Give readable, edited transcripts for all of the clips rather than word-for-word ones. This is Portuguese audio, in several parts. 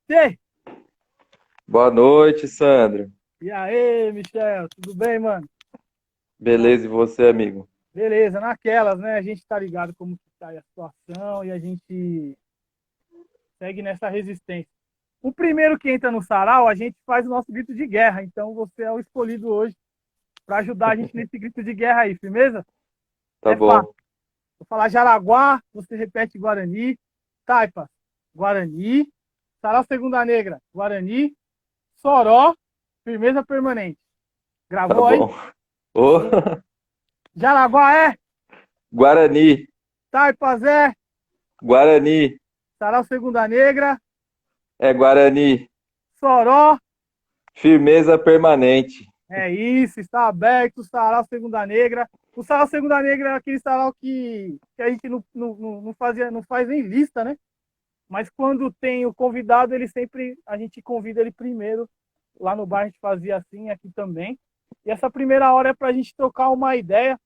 noite! Boa noite, Sandro. E aí, Michel, tudo bem, mano? Ó, Beleza, e você, amigo? beleza, naquelas, né? A gente tá ligado como que tá aí a situação e a gente segue nessa resistência. O primeiro que entra no sarau, a gente faz o nosso grito de guerra. Então você é o escolhido hoje para ajudar a gente nesse grito de guerra aí, firmeza? Tá É fácil. bom. Vou falar Jaraguá, você repete Guarani. Taipa, Guarani. Sarau Segunda Negra, Guarani. Soró, firmeza permanente. Tá Gravou aí? bom. Ô, Jaraguá é? Guarani, Taipazé, Guarani, Sarau Segunda Negra, é Guarani. Soró, Firmeza permanente. é isso, está aberto o Sarau Segunda Negra. O Sarau Segunda Negra é aquele sarau que a gente não fazia, não faz nem lista, né? Mas quando tem o convidado, ele sempre, a gente convida ele primeiro. Lá no bar a gente fazia assim, aqui também. E essa primeira hora é para a gente trocar uma ideia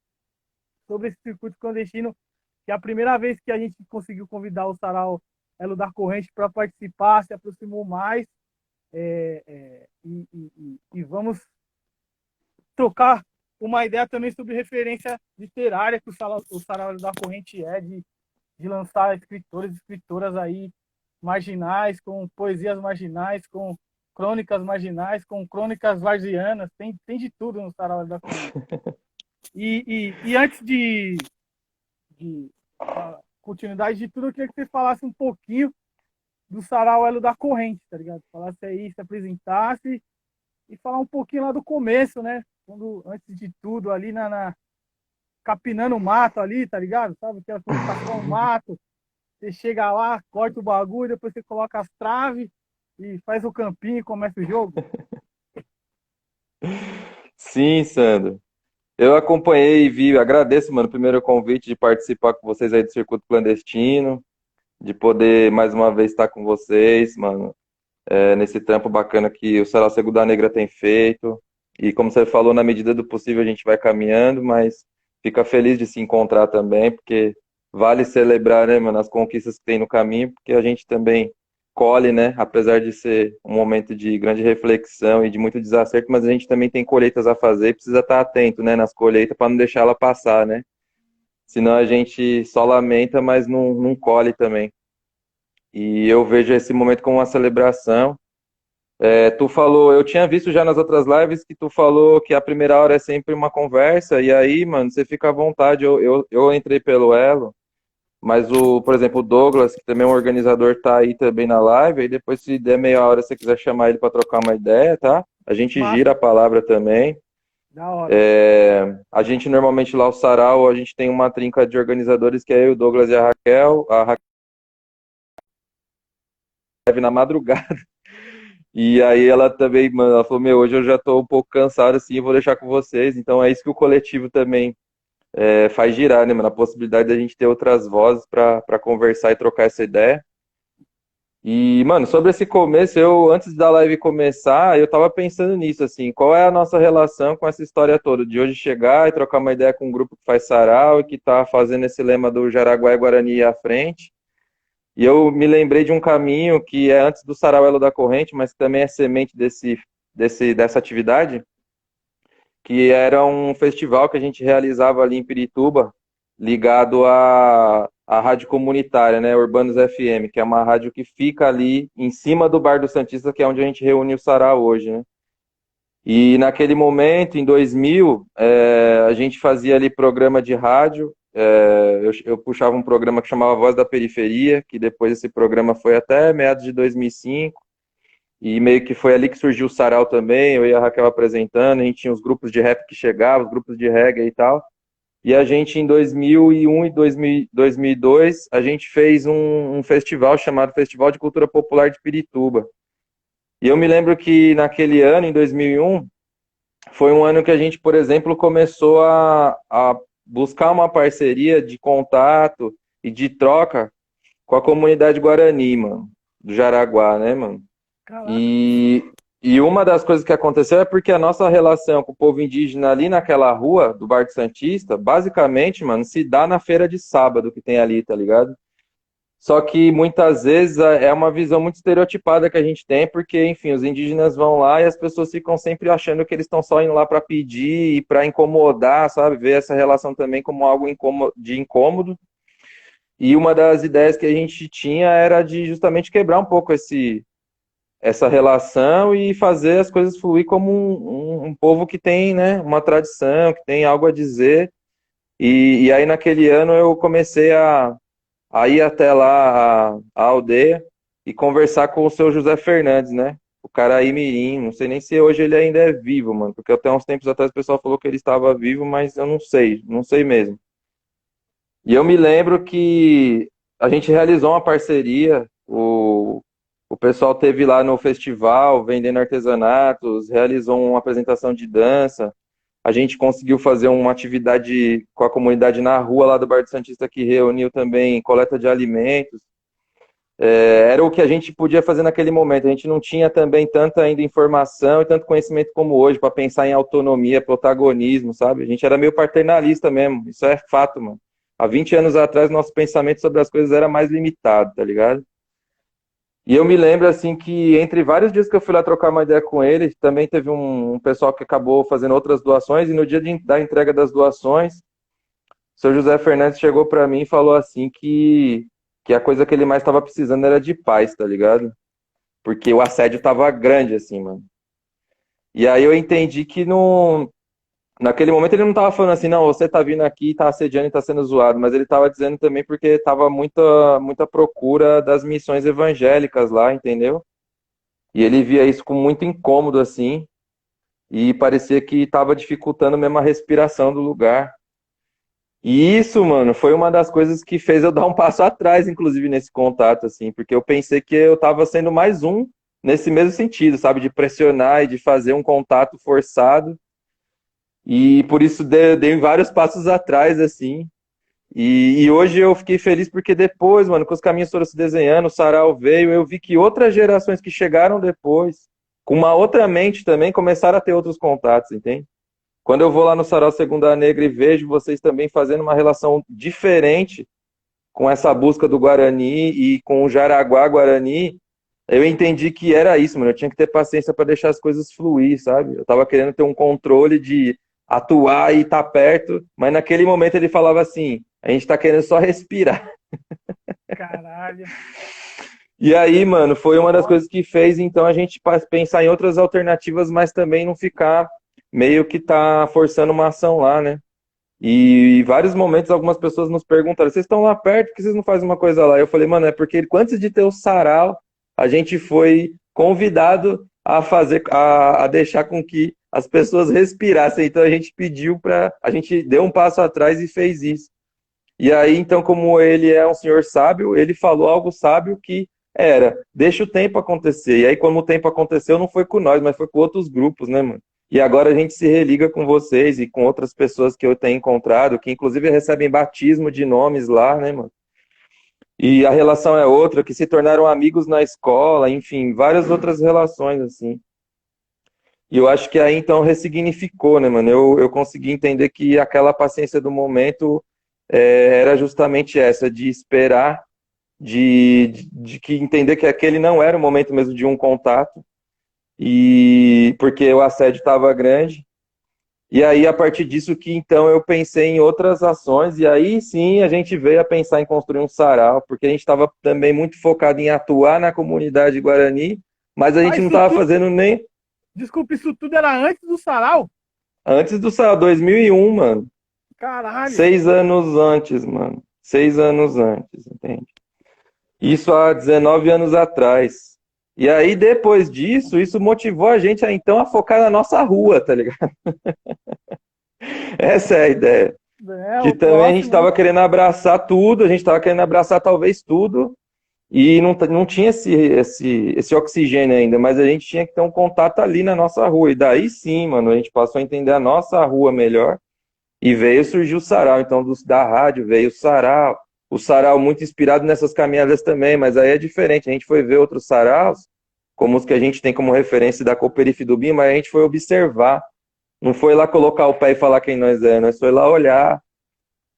sobre esse circuito clandestino, que é a primeira vez que a gente conseguiu convidar o Sarau Elo da Corrente para participar, se aproximou mais. E vamos trocar uma ideia também sobre referência literária que o Sarau da Corrente é, de lançar escritores e escritoras aí marginais, com poesias marginais, com crônicas marginais, com crônicas varzianas, tem de tudo no Sarau da Corrente. E antes de continuidade de tudo, eu queria que você falasse um pouquinho do Sarau Elo da Corrente, tá ligado? Falasse aí, se apresentasse e falar um pouquinho lá do começo, né? Quando, antes de tudo, ali capinando o mato ali, tá ligado? Sabe? Que quando tá só o mato, você chega lá, corta o bagulho, depois você coloca as traves e faz o campinho e começa o jogo. Sim, Sandro. Eu acompanhei e vi, agradeço, mano, primeiro o convite de participar com vocês aí do Circuito Clandestino, de poder mais uma vez estar com vocês, mano, nesse trampo bacana que o Sarau Segunda Negra tem feito. E como você falou, na medida do possível a gente vai caminhando, mas fica feliz de se encontrar também, porque vale celebrar, né, mano, as conquistas que tem no caminho, porque a gente também colhe, né, apesar de ser um momento de grande reflexão e de muito desacerto, mas a gente também tem colheitas a fazer e precisa estar atento, né, nas colheitas para não deixar ela passar, né? Senão a gente só lamenta, mas não colhe também. E eu vejo esse momento como uma celebração. Tu falou, eu tinha visto já nas outras lives que tu falou que a primeira hora é sempre uma conversa, e aí, mano, você fica à vontade. Eu entrei pelo Elo, mas por exemplo, o Douglas, que também é um organizador, tá aí também na live, aí depois, se der meia hora, se você quiser chamar ele para trocar uma ideia, tá? A gente gira Massa, a palavra também. da hora. A gente normalmente lá, o Sarau, a gente tem uma trinca de organizadores que é eu, o Douglas e a Raquel. A Raquel na madrugada. E aí ela também, mano, ela falou, meu, hoje eu já tô um pouco cansado assim, eu vou deixar com vocês. Então é isso que o coletivo também faz girar, né, mano? A possibilidade da gente ter outras vozes para conversar e trocar essa ideia. E, mano, sobre esse começo, antes da live começar, eu tava pensando nisso, assim, qual é a nossa relação com essa história toda, de hoje chegar e trocar uma ideia com um grupo que faz sarau e que tá fazendo esse lema do Jaraguá e Guarani à frente. E eu me lembrei de um caminho que é antes do Sarauelo da Corrente, mas que também é semente dessa atividade, que era um festival que a gente realizava ali em Pirituba, ligado à rádio comunitária, né, Urbanos FM, que é uma rádio que fica ali em cima do Bar do Santista, que é onde a gente reúne o Sarau hoje, né? E naquele momento, em 2000, a gente fazia ali programa de rádio. Eu puxava um programa que chamava Voz da Periferia, que depois esse programa foi até meados de 2005. E meio que foi ali que surgiu o Sarau também. Eu e a Raquel apresentando. A gente tinha os grupos de rap que chegavam, os grupos de reggae e tal. E a gente, em 2001 e 2002, a gente fez um festival chamado Festival de Cultura Popular de Pirituba. E eu me lembro que naquele ano, em 2001, foi um ano que a gente, por exemplo, começou a buscar uma parceria de contato e de troca com a comunidade Guarani, mano, do Jaraguá, né, mano? Caraca, E, e uma das coisas que aconteceu é porque a nossa relação com o povo indígena ali naquela rua do Bar do Santista, basicamente, mano, se dá na feira de sábado que tem ali, tá ligado? Só que muitas vezes é uma visão muito estereotipada que a gente tem, porque, enfim, os indígenas vão lá e as pessoas ficam sempre achando que eles estão só indo lá para pedir e para incomodar, sabe? Ver essa relação também como algo de incômodo. E uma das ideias que a gente tinha era de justamente quebrar um pouco essa relação e fazer as coisas fluir como um povo que tem, né, uma tradição, que tem algo a dizer. E aí, naquele ano, eu comecei a ir até lá, a aldeia, e conversar com o seu José Fernandes, né? O Caraí-Mirim. Não sei nem se hoje ele ainda é vivo, mano, porque até uns tempos atrás o pessoal falou que ele estava vivo, mas eu não sei mesmo. E eu me lembro que a gente realizou uma parceria, o pessoal teve lá no festival vendendo artesanatos, realizou uma apresentação de dança, a gente conseguiu fazer uma atividade com a comunidade na rua lá do Bar do Santista que reuniu também coleta de alimentos. Era o que a gente podia fazer naquele momento. A gente não tinha também tanta ainda informação e tanto conhecimento como hoje para pensar em autonomia, protagonismo, sabe? A gente era meio paternalista mesmo. Isso é fato, mano. Há 20 anos atrás, nosso pensamento sobre as coisas era mais limitado, tá ligado? E eu me lembro, assim, que entre vários dias que eu fui lá trocar uma ideia com ele, também teve um pessoal que acabou fazendo outras doações, e no dia da entrega das doações, o seu José Fernandes chegou para mim e falou assim que a coisa que ele mais estava precisando era de paz, tá ligado? Porque o assédio tava grande, assim, mano. E aí eu entendi que naquele momento ele não tava falando assim, não, você tá vindo aqui, tá assediando e tá sendo zoado, mas ele tava dizendo também porque tava muita procura das missões evangélicas lá, entendeu? E ele via isso com muito incômodo, assim, e parecia que tava dificultando mesmo a respiração do lugar. E isso, mano, foi uma das coisas que fez eu dar um passo atrás, inclusive, nesse contato, assim, porque eu pensei que eu tava sendo mais um nesse mesmo sentido, sabe, de pressionar e de fazer um contato forçado. E por isso dei vários passos atrás, assim. E hoje eu fiquei feliz porque depois, mano, que os caminhos foram se desenhando, o sarau veio, eu vi que outras gerações que chegaram depois, com uma outra mente também, começaram a ter outros contatos, entende? Quando eu vou lá no Sarau Segunda Negra e vejo vocês também fazendo uma relação diferente com essa busca do Guarani e com o Jaraguá Guarani, eu entendi que era isso, mano. Eu tinha que ter paciência para deixar as coisas fluir, sabe? Eu tava querendo ter um controle de atuar e estar perto, mas naquele momento ele falava assim: a gente tá querendo só respirar. Caralho. E aí, mano, foi uma das Ó, coisas que fez então a gente pensar em outras alternativas, mas também não ficar meio que tá forçando uma ação lá, né? E em vários momentos algumas pessoas nos perguntaram: vocês estão lá perto, por que vocês não fazem uma coisa lá? Eu falei, mano, é porque antes de ter o sarau, a gente foi convidado a fazer, a deixar com que as pessoas respirassem. Então a gente pediu para, a gente deu um passo atrás e fez isso. E aí, então, como ele é um senhor sábio, ele falou algo sábio que era, deixa o tempo acontecer. E aí, quando o tempo aconteceu, não foi com nós, mas foi com outros grupos, né, mano? E agora a gente se religa com vocês e com outras pessoas que eu tenho encontrado, que inclusive recebem batismo de nomes lá, né, mano? E a relação é outra, que se tornaram amigos na escola, enfim, várias outras relações, assim. E eu acho que aí, então, ressignificou, né, mano? Eu consegui entender que aquela paciência do momento era justamente essa, de esperar, de que entender que aquele não era o momento mesmo de um contato, e porque o assédio estava grande. E aí, a partir disso que então eu pensei em outras ações, e aí sim a gente veio a pensar em construir um sarau, porque a gente estava também muito focado em atuar na comunidade Guarani, mas a ah, gente não isso estava tudo, fazendo nem desculpa, isso tudo era antes do sarau? antes do sarau, 2001, mano. Caralho. 6 anos antes, mano. 6 anos antes, entende? Isso há 19 anos atrás. E aí, depois disso, isso motivou a gente a então a focar na nossa rua, tá ligado? Essa é a ideia. É, Que o também a gente próximo, né? estava querendo abraçar tudo, a gente estava querendo abraçar talvez tudo, e não tinha esse oxigênio ainda, mas a gente tinha que ter um contato ali na nossa rua. E daí sim, mano, a gente passou a entender a nossa rua melhor, e veio surgir o sarau. Então, da rádio veio o sarau muito inspirado nessas caminhadas também, mas aí é diferente. A gente foi ver outros saraus, como os que a gente tem como referência da Cooperife do BIM, mas a gente foi observar. Não foi lá colocar o pé e falar quem nós é, nós foi lá olhar,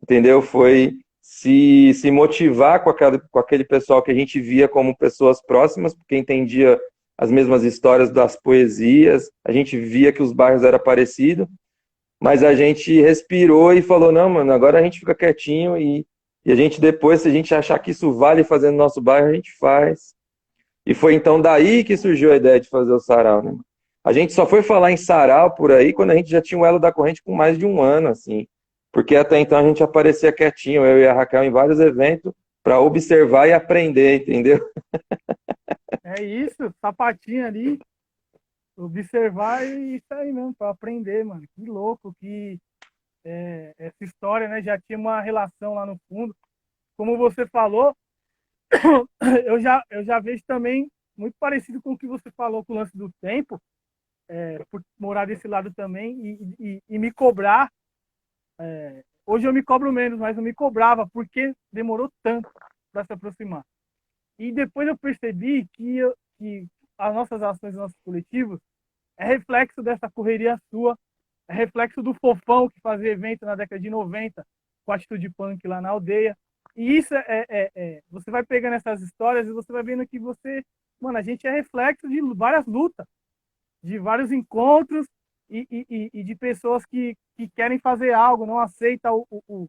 entendeu? Foi se motivar com aquele pessoal que a gente via como pessoas próximas, porque entendia as mesmas histórias das poesias, a gente via que os bairros eram parecidos, mas a gente respirou e falou, não, mano, agora a gente fica quietinho e a gente depois, se a gente achar que isso vale fazer no nosso bairro, a gente faz. E foi então daí que surgiu a ideia de fazer o sarau, né? A gente só foi falar em sarau por aí quando a gente já tinha o elo da corrente com mais de um ano, assim. Porque até então a gente aparecia quietinho, eu e a Raquel, em vários eventos, para observar e aprender, entendeu? É isso, sapatinho ali, observar e isso aí mesmo, para aprender, mano. Que louco que essa história, né, já tinha uma relação lá no fundo. Como você falou, eu já vejo também muito parecido com o que você falou com o lance do tempo, por morar desse lado também e me cobrar. Hoje eu me cobro menos, mas eu me cobrava porque demorou tanto para se aproximar. E depois eu percebi que as nossas ações, nossos coletivos, é reflexo dessa correria sua, é reflexo do Fofão que fazia evento na década de 90 com a atitude punk lá na aldeia. E isso você vai pegando essas histórias e você vai vendo que mano, a gente é reflexo de várias lutas, de vários encontros e de pessoas que querem fazer algo, não aceita o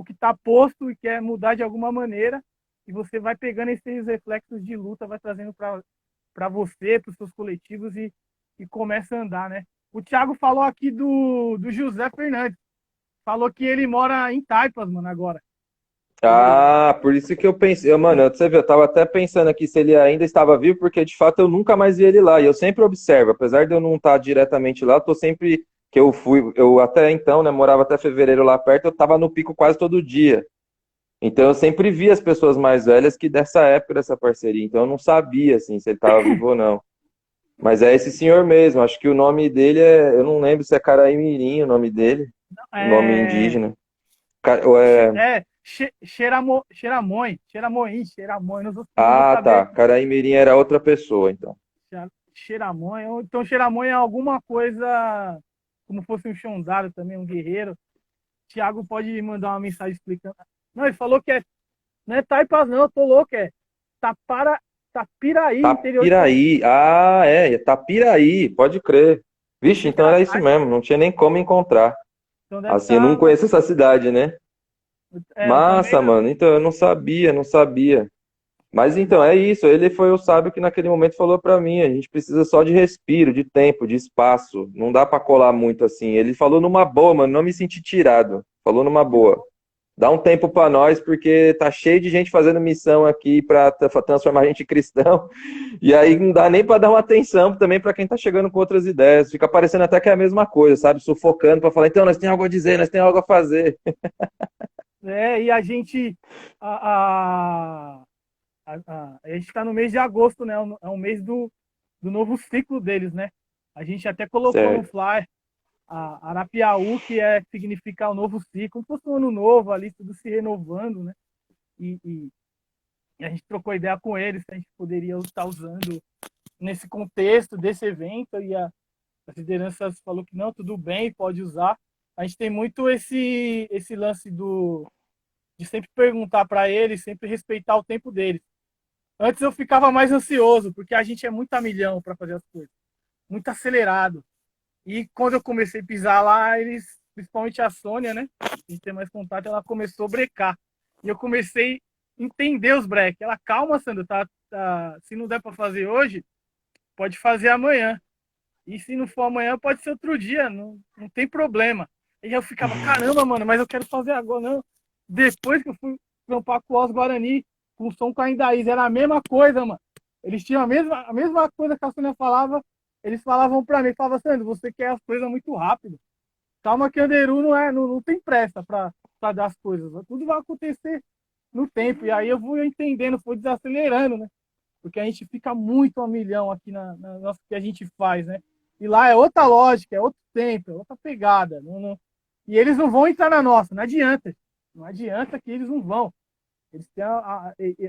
que está posto e quer mudar de alguma maneira. E você vai pegando esses reflexos de luta, vai trazendo para você, para os seus coletivos e começa a andar, né? O Thiago falou aqui do José Fernandes. Falou que ele mora em Taipas, mano, agora. Ele. Ah, por isso que eu pensei, mano, você vê, eu tava até pensando aqui se ele ainda estava vivo, porque de fato eu nunca mais vi ele lá, e eu sempre observo, apesar de eu não estar diretamente lá, eu tô sempre, que eu fui, eu até então, né, morava até fevereiro lá perto, eu tava no pico quase todo dia, então eu sempre vi as pessoas mais velhas que dessa época dessa parceria, então eu não sabia, assim, se ele estava vivo ou não, mas é esse senhor mesmo, acho que o nome dele eu não lembro se é Caraimirim o nome dele, o nome É. indígena, Ou é... Xeramoim, não vou Ah, saber. tá. Caraimirim era outra pessoa, então. Xeramoim, então Xeramoim é alguma coisa, como fosse um Xondaro também, um guerreiro. Thiago pode mandar uma mensagem explicando. Não, ele falou que não é Taipas não, eu tô louco, Tapiraí, interior de São Tapiraí. Ah, é. Tapiraí, pode crer. Vixe, Pensei que então era era isso Taipas, mesmo. Não tinha nem como encontrar. então deve Assim, eu não estar lá. conheço essa cidade, né? Eu também Massa, não. mano. Então, eu não sabia, não sabia. Mas então, é isso. Ele foi o sábio que naquele momento falou pra mim. A gente precisa só de respiro, de tempo, de espaço. Não dá pra colar muito assim. Ele falou numa boa, mano. Não me senti tirado. Falou numa Que boa. louco. Dá um tempo para nós, porque tá cheio de gente fazendo missão aqui para transformar a gente em cristão. E aí não dá nem para dar uma atenção também para quem tá chegando com outras ideias. Fica parecendo até que é a mesma coisa, sabe? Sufocando para falar, então, nós temos algo a dizer, nós temos algo a fazer. E a gente. A, a gente está no mês de agosto, né? É um mês do novo ciclo deles, né? A gente até colocou no Certo. flyer a Arapiaú, significa o novo ciclo, como se fosse um ano novo ali, tudo se renovando, né? E a gente trocou ideia com eles, se a gente poderia estar usando nesse contexto desse evento, as lideranças falou que não, tudo bem, pode usar. A gente tem muito esse lance de sempre perguntar para eles, sempre respeitar o tempo deles. Antes eu ficava mais ansioso, porque a gente é muito a milhão para fazer as coisas, muito acelerado. E quando eu comecei a pisar lá, principalmente a Sônia, né? A gente tem mais contato, ela começou a brecar. E eu comecei a entender os breaks. Ela, calma, Sandra, se não der para fazer hoje, pode fazer amanhã. E se não for amanhã, pode ser outro dia, não tem problema. E eu ficava, caramba, mano, mas eu quero fazer agora, não. Depois que eu fui trampar com os Guarani, com o Som Caindaís, era a mesma coisa, mano. Eles tinham a mesma coisa que a Sônia falava, eles falavam pra mim, falavam, Sandro, você quer as coisas muito rápido. Calma que Anderu não tem pressa pra dar as coisas. Tudo vai acontecer no tempo. E aí eu vou entendendo, vou desacelerando, né? Porque a gente fica muito a milhão aqui na nossa que a gente faz, né? E lá é outra lógica, é outro tempo, é outra pegada. E eles não vão entrar na nossa, não adianta. Não adianta que eles não vão. Eles têm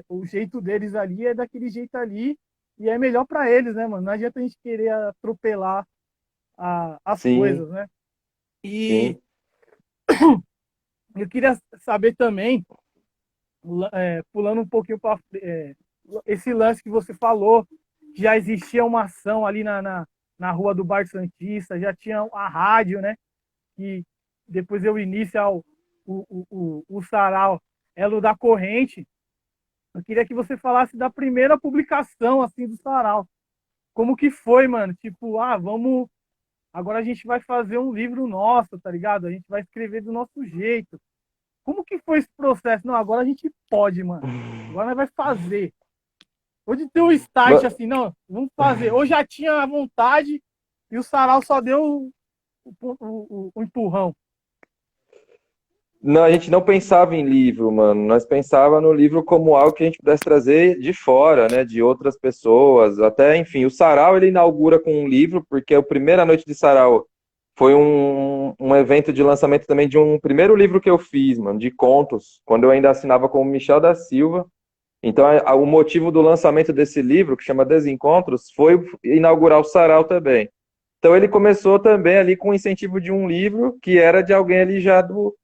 o jeito deles ali, é daquele jeito ali, e é melhor para eles, né, mano? Não adianta a gente querer atropelar as Sim, coisas, né? E, sim. Eu queria saber também, pulando um pouquinho para esse lance que você falou, que já existia uma ação ali na rua do Bar Santista, já tinha a rádio, né? Que depois deu início ao o sarau Elo da Corrente. Eu queria que você falasse da primeira publicação assim do sarau. Como que foi, mano? Tipo, vamos. Agora a gente vai fazer um livro nosso, tá ligado? A gente vai escrever do nosso jeito. Como que foi esse processo? Não, agora a gente pode, mano. Agora nós vai fazer. Hoje tem um start assim, não, vamos fazer. Hoje já tinha a vontade e o sarau só deu o empurrão. Não, a gente não pensava em livro, mano. Nós pensava no livro como algo que a gente pudesse trazer de fora, né, de outras pessoas. Até, enfim, o sarau ele inaugura com um livro, porque a primeira noite de sarau foi um evento de lançamento também de um primeiro livro que eu fiz, mano, de contos, quando eu ainda assinava como Michel da Silva. Então, o motivo do lançamento desse livro, que chama Desencontros, foi inaugurar o sarau também. Então, ele começou também ali com o incentivo de um livro que era de alguém ali já do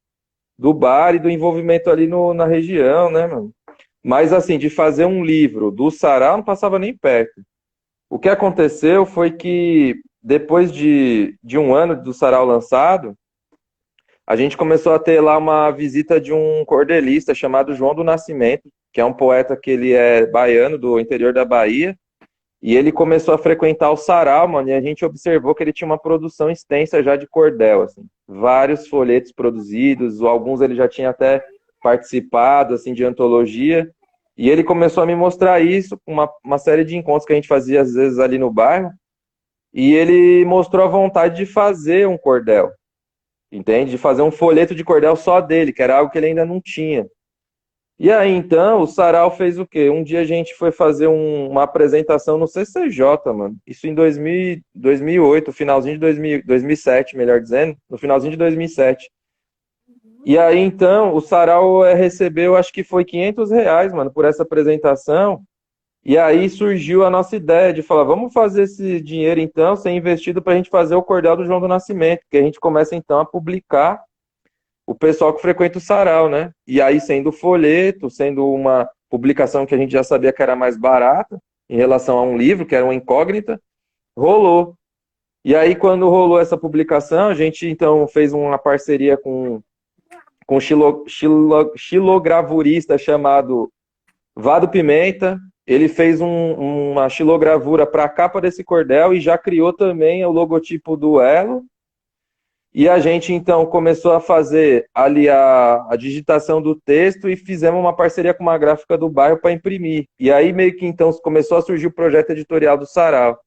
bar e do envolvimento ali na região, né, mano? Mas, assim, de fazer um livro do sarau, não passava nem perto. O que aconteceu foi que, depois de um ano do sarau lançado, a gente começou a ter lá uma visita de um cordelista chamado João do Nascimento, que é um poeta que ele é baiano, do interior da Bahia, e ele começou a frequentar o sarau, mano, e a gente observou que ele tinha uma produção extensa já de cordel, assim. Vários folhetos produzidos, alguns ele já tinha até participado, assim, de antologia. E ele começou a me mostrar isso, uma série de encontros que a gente fazia, às vezes, ali no bairro. E ele mostrou a vontade de fazer um cordel, entende? De fazer um folheto de cordel só dele, que era algo que ele ainda não tinha. E aí, então, o Sarau fez o quê? Um dia a gente foi fazer uma apresentação no CCJ, mano. Isso em 2008, finalzinho de 2007, melhor dizendo, no finalzinho de 2007. E aí, então, o Sarau recebeu, acho que foi R$ 500, mano, por essa apresentação. E aí surgiu a nossa ideia de falar, vamos fazer esse dinheiro, então, ser investido para a gente fazer o Cordel do João do Nascimento, que a gente começa, então, a publicar o pessoal que frequenta o sarau, né? E aí, sendo folheto, sendo uma publicação que a gente já sabia que era mais barata, em relação a um livro, que era uma incógnita, rolou. E aí, quando rolou essa publicação, a gente, então, fez uma parceria com um xilogravurista chamado Vado Pimenta. Ele fez uma xilogravura para a capa desse cordel e já criou também o logotipo do Elo. E a gente, então, começou a fazer ali a digitação do texto e fizemos uma parceria com uma gráfica do bairro para imprimir. E aí, meio que, então, começou a surgir o projeto editorial do Sarau.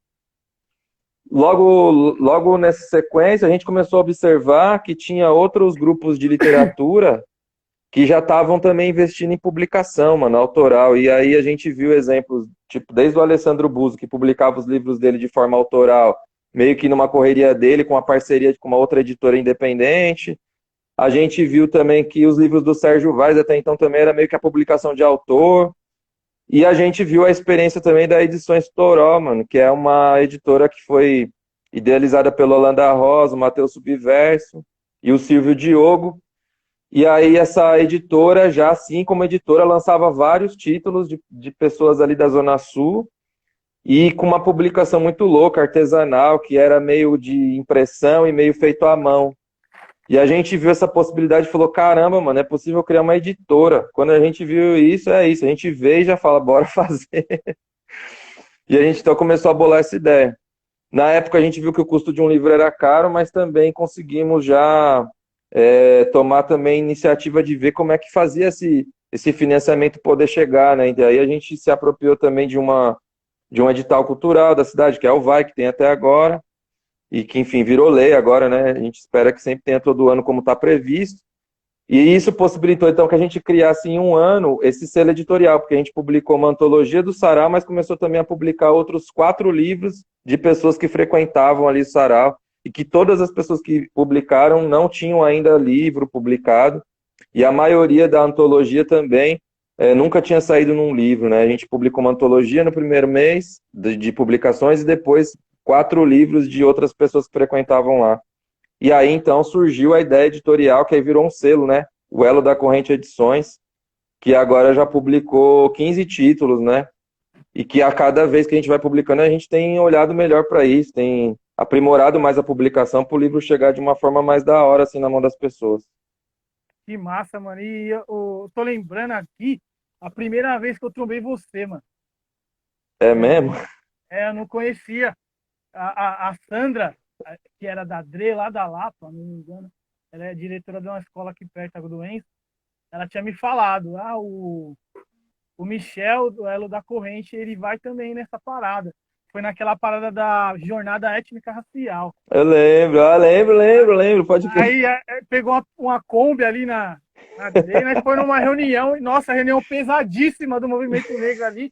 Logo nessa sequência, a gente começou a observar que tinha outros grupos de literatura que já estavam também investindo em publicação, mano, autoral. E aí a gente viu exemplos, tipo, desde o Alessandro Buzo, que publicava os livros dele de forma autoral, meio que numa correria dele, com uma parceria com uma outra editora independente. A gente viu também que os livros do Sérgio Vaz até então também era meio que a publicação de autor. E a gente viu a experiência também da Edições Toró, mano, que é uma editora que foi idealizada pelo Holanda Rosa, o Matheus Subverso e o Silvio Diogo. E aí essa editora, já assim como editora, lançava vários títulos de pessoas ali da Zona Sul, e com uma publicação muito louca, artesanal, que era meio de impressão e meio feito à mão. E a gente viu essa possibilidade e falou, caramba, mano, é possível criar uma editora. Quando a gente viu isso, é isso. A gente vê e já fala, bora fazer. E a gente então começou a bolar essa ideia. Na época a gente viu que o custo de um livro era caro, mas também conseguimos já tomar também iniciativa de ver como é que fazia esse financiamento poder chegar, né? E daí a gente se apropriou também de um edital cultural da cidade, que é o VAI, que tem até agora, e que, enfim, virou lei agora, né? A gente espera que sempre tenha todo ano como está previsto. E isso possibilitou, então, que a gente criasse em um ano esse selo editorial, porque a gente publicou uma antologia do Sarau, mas começou também a publicar outros 4 livros de pessoas que frequentavam ali o Sarau, e que todas as pessoas que publicaram não tinham ainda livro publicado, e a maioria da antologia também nunca tinha saído num livro, né? A gente publicou uma antologia no primeiro mês de publicações, e depois 4 livros de outras pessoas que frequentavam lá. E aí, então, surgiu a ideia editorial, que aí virou um selo, né? o Elo da Corrente Edições, que agora já publicou 15 títulos, né? E que a cada vez que a gente vai publicando, a gente tem olhado melhor para isso, tem aprimorado mais a publicação para o livro chegar de uma forma mais da hora, assim, na mão das pessoas. Que massa, mano. E eu tô lembrando aqui a primeira vez que eu trombei você, mano. É mesmo? Eu não conhecia. A Sandra, que era da Dre, lá da Lapa, não me engano, ela é diretora de uma escola aqui perto da Doença, ela tinha me falado, o Michel, do Elo da Corrente, ele vai também nessa parada. Foi naquela parada da jornada étnica racial. Eu lembro, lembro, pode crer. Aí pegou uma Kombi ali na Dre, nós foi numa reunião, e nossa, reunião pesadíssima do movimento negro ali.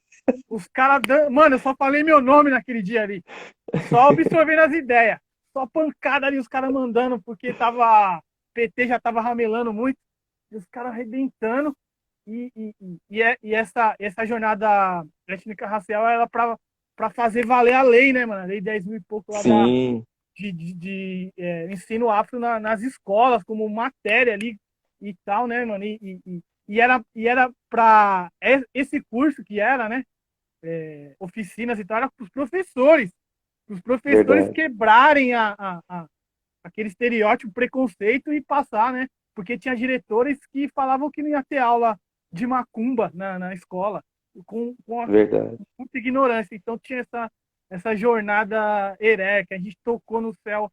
Os caras, mano, eu só falei meu nome naquele dia ali. Só absorvendo as ideias. Só pancada ali, os caras mandando, porque PT já tava ramelando muito. E os caras arrebentando. E essa jornada étnica racial era pra fazer valer a lei, né, mano? A lei 10.000 e pouco lá Sim, de ensino afro nas escolas, como matéria ali e tal, né, mano? E era pra esse curso que era, né? Oficinas e tal, era para os professores verdade, quebrarem aquele estereótipo, preconceito e passar, né? Porque tinha diretores que falavam que não ia ter aula de macumba na escola, com verdade. muita ignorância. Então tinha essa jornada heré, que a gente tocou no céu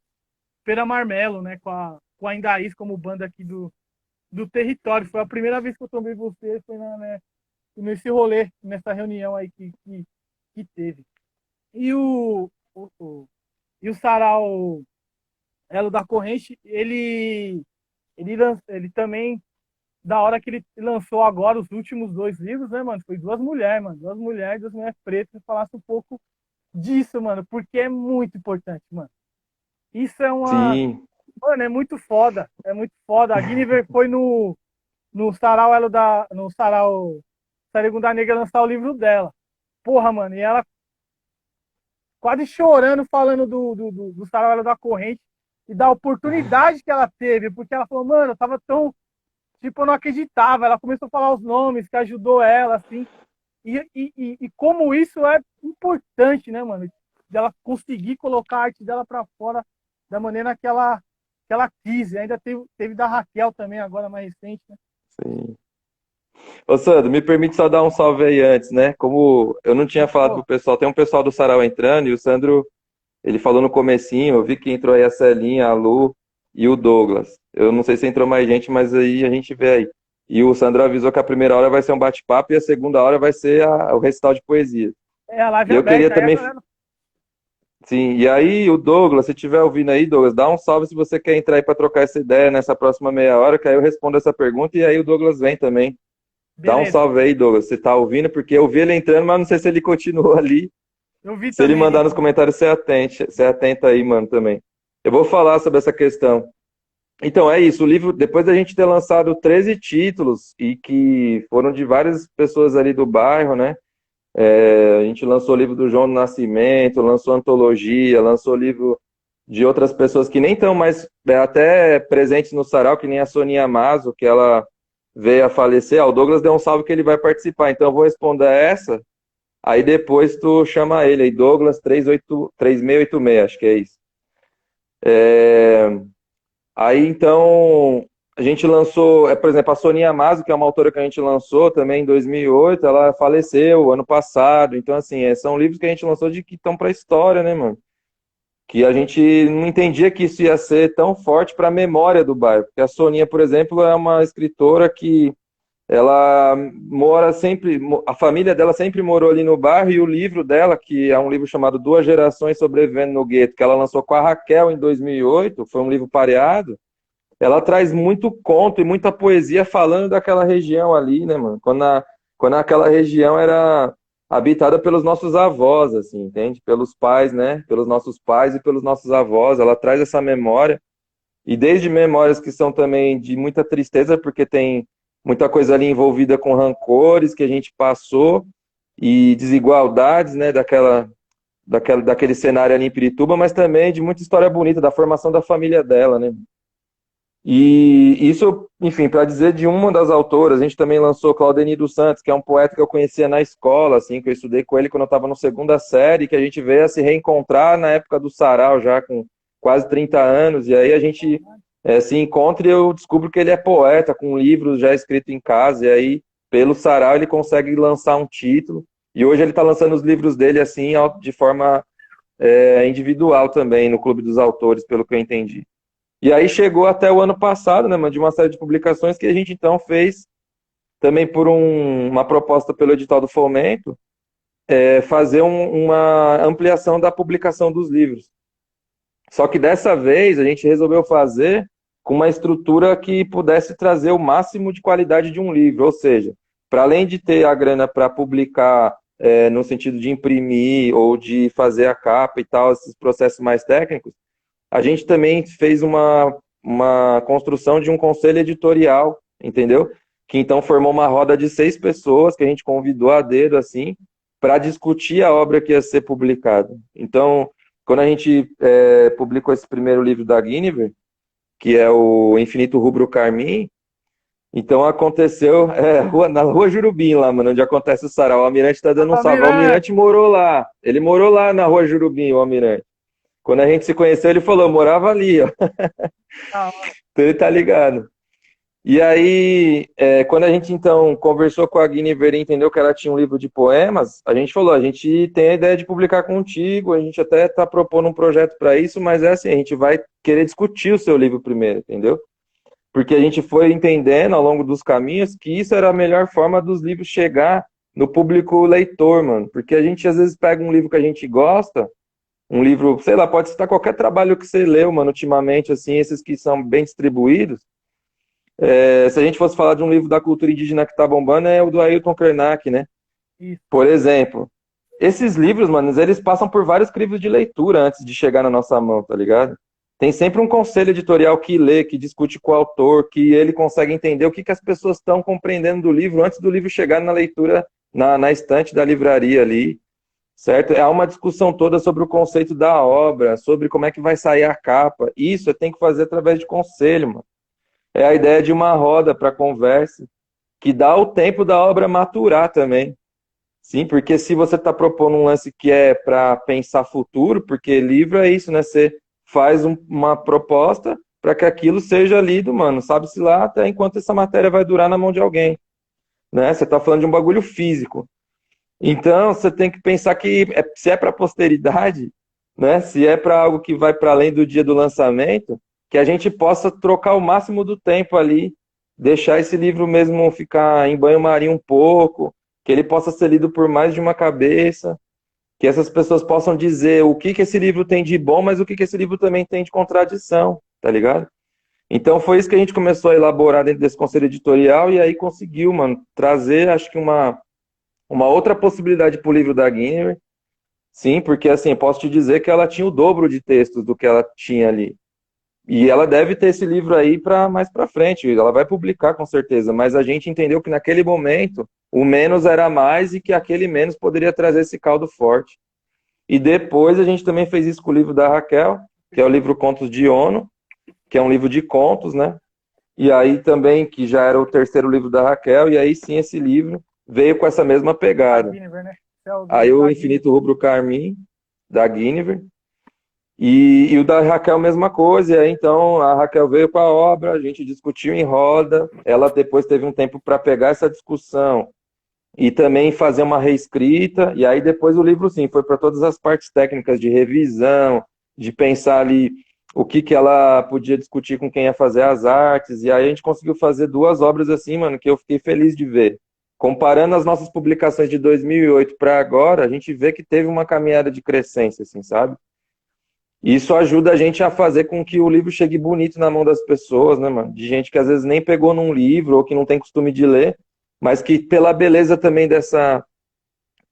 Pera Marmelo, né? Com a Indaís como banda aqui do território. Foi a primeira vez que eu tomei você, foi né, nesse rolê, nessa reunião aí que teve. E o Sarau Elo da Corrente, ele também, da hora que ele lançou agora os últimos dois livros, né, mano? Foi duas mulheres, mano. Duas mulheres pretas, que falasse um pouco disso, mano, porque é muito importante, mano. Isso é uma. Sim, Mano, é muito foda. É muito foda. A Guinevere foi no Sarau Elo da. No Sarau Sarigunda Negra lançar o livro dela. Porra, mano, e ela quase chorando, falando do Sarau da Corrente e da oportunidade que ela teve, porque ela falou, mano, eu tava tão. Tipo, eu não acreditava. Ela começou a falar os nomes que ajudou ela, assim. E como isso é importante, né, mano? Dela conseguir colocar a arte dela pra fora da maneira que ela quis. E ainda teve da Raquel também, agora mais recente, né? sim. Ô, Sandro, me permite só dar um salve aí antes, né? Como eu não tinha falado pro Pô, pessoal, tem um pessoal do Sarau entrando e o Sandro, ele falou no comecinho, eu vi que entrou aí a Celinha, a Lu e o Douglas. Eu não sei se entrou mais gente, mas aí a gente vê aí. E o Sandro avisou que a primeira hora vai ser um bate-papo e a segunda hora vai ser o recital de poesia. é a live E eu queria aberta, também, essa, né? sim, e aí o Douglas, se estiver ouvindo aí, Douglas, dá um salve se você quer entrar aí para trocar essa ideia nessa próxima meia hora, que aí eu respondo essa pergunta e aí o Douglas vem também. Dá um Beleza. salve aí, Douglas. Você tá ouvindo? Porque eu vi ele entrando, mas não sei se ele continuou ali. Eu vi Se ele também ali. mandar nos comentários, você atenta aí, mano, também. Eu vou falar sobre essa questão. Então, é isso. O livro, depois da gente ter lançado 13 títulos e que foram de várias pessoas ali do bairro, né? A gente lançou o livro do João do Nascimento, lançou antologia, lançou livro de outras pessoas que nem estão mais até presentes no sarau, que nem a Soninha Mazo, que ela veio a falecer. O Douglas deu um salve que ele vai participar, então eu vou responder essa, aí depois tu chama ele aí, Douglas 3686, acho que é isso. Aí então a gente lançou, por exemplo, a Soninha Mazo, que é uma autora que a gente lançou também em 2008, ela faleceu ano passado. Então, assim, são livros que a gente lançou de que estão para a história, né, mano? Que a gente não entendia que isso ia ser tão forte para a memória do bairro. Porque a Soninha, por exemplo, é uma escritora que ela mora sempre, a família dela sempre morou ali no bairro e o livro dela, que é um livro chamado Duas Gerações Sobrevivendo no Gueto, que ela lançou com a Raquel em 2008, foi um livro pareado. Ela traz muito conto e muita poesia falando daquela região ali, né, mano? Quando aquela região era habitada pelos nossos avós, assim, entende? Pelos pais, né? Pelos nossos pais e pelos nossos avós. Ela traz essa memória. E desde memórias que são também de muita tristeza, porque tem muita coisa ali envolvida com rancores que a gente passou e desigualdades, né? Daquele cenário ali em Pirituba, mas também de muita história bonita da formação da família dela, né? E isso, enfim, para dizer de uma das autoras, a gente também lançou Claudemir dos Santos, que é um poeta que eu conhecia na escola, assim, que eu estudei com ele quando eu estava no segunda série, que a gente veio a se reencontrar na época do Sarau, já com quase 30 anos, e aí a gente se encontra e eu descubro que ele é poeta, com livros já escritos em casa, e aí, pelo Sarau, ele consegue lançar um título, e hoje ele está lançando os livros dele, assim, de forma individual também, no Clube dos Autores, pelo que eu entendi. E aí chegou até o ano passado, né, mano, de uma série de publicações que a gente então fez também por uma proposta pelo edital do Fomento, fazer uma ampliação da publicação dos livros. Só que dessa vez a gente resolveu fazer com uma estrutura que pudesse trazer o máximo de qualidade de um livro, ou seja, para além de ter a grana para publicar no sentido de imprimir ou de fazer a capa e tal, esses processos mais técnicos, a gente também fez uma construção de um conselho editorial, entendeu? Que então formou uma roda de 6 pessoas que a gente convidou a dedo, assim, para discutir a obra que ia ser publicada. Então, quando a gente publicou esse primeiro livro da Guinevere, que é o Infinito Rubro Carmim, então aconteceu na Rua Jurubim, lá, mano, onde acontece o sarau. O Almirante tá dando um salve. O Almirante! Almirante morou lá. Ele morou lá na Rua Jurubim, o Almirante. Quando a gente se conheceu, ele falou, eu morava ali, ó. Da hora. Então ele tá ligado. E aí, quando a gente então conversou com a Guinevere e entendeu que ela tinha um livro de poemas, a gente falou, a gente tem a ideia de publicar contigo, a gente até está propondo um projeto para isso, mas é assim, a gente vai querer discutir o seu livro primeiro, entendeu? Porque a gente foi entendendo ao longo dos caminhos que isso era a melhor forma dos livros chegar no público leitor, mano. Porque a gente às vezes pega um livro que a gente gosta, um livro, sei lá, pode citar qualquer trabalho que você leu, mano, ultimamente, assim, esses que são bem distribuídos. Se a gente fosse falar de um livro da cultura indígena que tá bombando, é o do Ailton Krenak, né? Isso. Por exemplo. Esses livros, mano, eles passam por vários crivos de leitura antes de chegar na nossa mão, tá ligado? Tem sempre um conselho editorial que lê, que discute com o autor, que ele consegue entender o que as pessoas estão compreendendo do livro antes do livro chegar na leitura, na estante da livraria ali, certo? É uma discussão toda sobre o conceito da obra, sobre como é que vai sair a capa. Isso tem que fazer através de conselho, mano. É a ideia de uma roda para conversa, que dá o tempo da obra maturar também. Sim, porque se você está propondo um lance que é para pensar futuro, porque livro é isso, né? Você faz uma proposta para que aquilo seja lido, mano. Sabe-se lá até enquanto essa matéria vai durar na mão de alguém, né? Você está falando de um bagulho físico. Então, você tem que pensar que se é para a posteridade, né? Se é para algo que vai para além do dia do lançamento, que a gente possa trocar o máximo do tempo ali, deixar esse livro mesmo ficar em banho-maria um pouco, que ele possa ser lido por mais de uma cabeça, que essas pessoas possam dizer o que esse livro tem de bom, mas o que esse livro também tem de contradição, tá ligado? Então foi isso que a gente começou a elaborar dentro desse conselho editorial e aí conseguiu, mano, trazer, acho que uma outra possibilidade para o livro da Guinevere. Sim, porque assim, posso te dizer que ela tinha o dobro de textos do que ela tinha ali. E ela deve ter esse livro aí para mais para frente. Ela vai publicar com certeza, mas a gente entendeu que naquele momento o menos era mais e que aquele menos poderia trazer esse caldo forte. E depois a gente também fez isso com o livro da Raquel, que é o livro Contos de Ono, que é um livro de contos, né? E aí também, que já era o terceiro livro da Raquel, e aí sim esse livro veio com essa mesma Da pegada. Guinevere, né? Esse é o Aí do, o da Guinevere. Infinito Rubro Carmim, da Guinevere, e o da Raquel, mesma coisa. E aí, então, a Raquel veio com a obra, a gente discutiu em roda. Ela depois teve um tempo para pegar essa discussão e também fazer uma reescrita. E aí, depois, o livro, sim, foi para todas as partes técnicas de revisão, de pensar ali o que ela podia discutir com quem ia fazer as artes. E aí, a gente conseguiu fazer 2 obras assim, mano, que eu fiquei feliz de ver. Comparando as nossas publicações de 2008 para agora, a gente vê que teve uma caminhada de crescência, assim, sabe? Isso ajuda a gente a fazer com que o livro chegue bonito na mão das pessoas, né, mano? De gente que às vezes nem pegou num livro ou que não tem costume de ler, mas que pela beleza também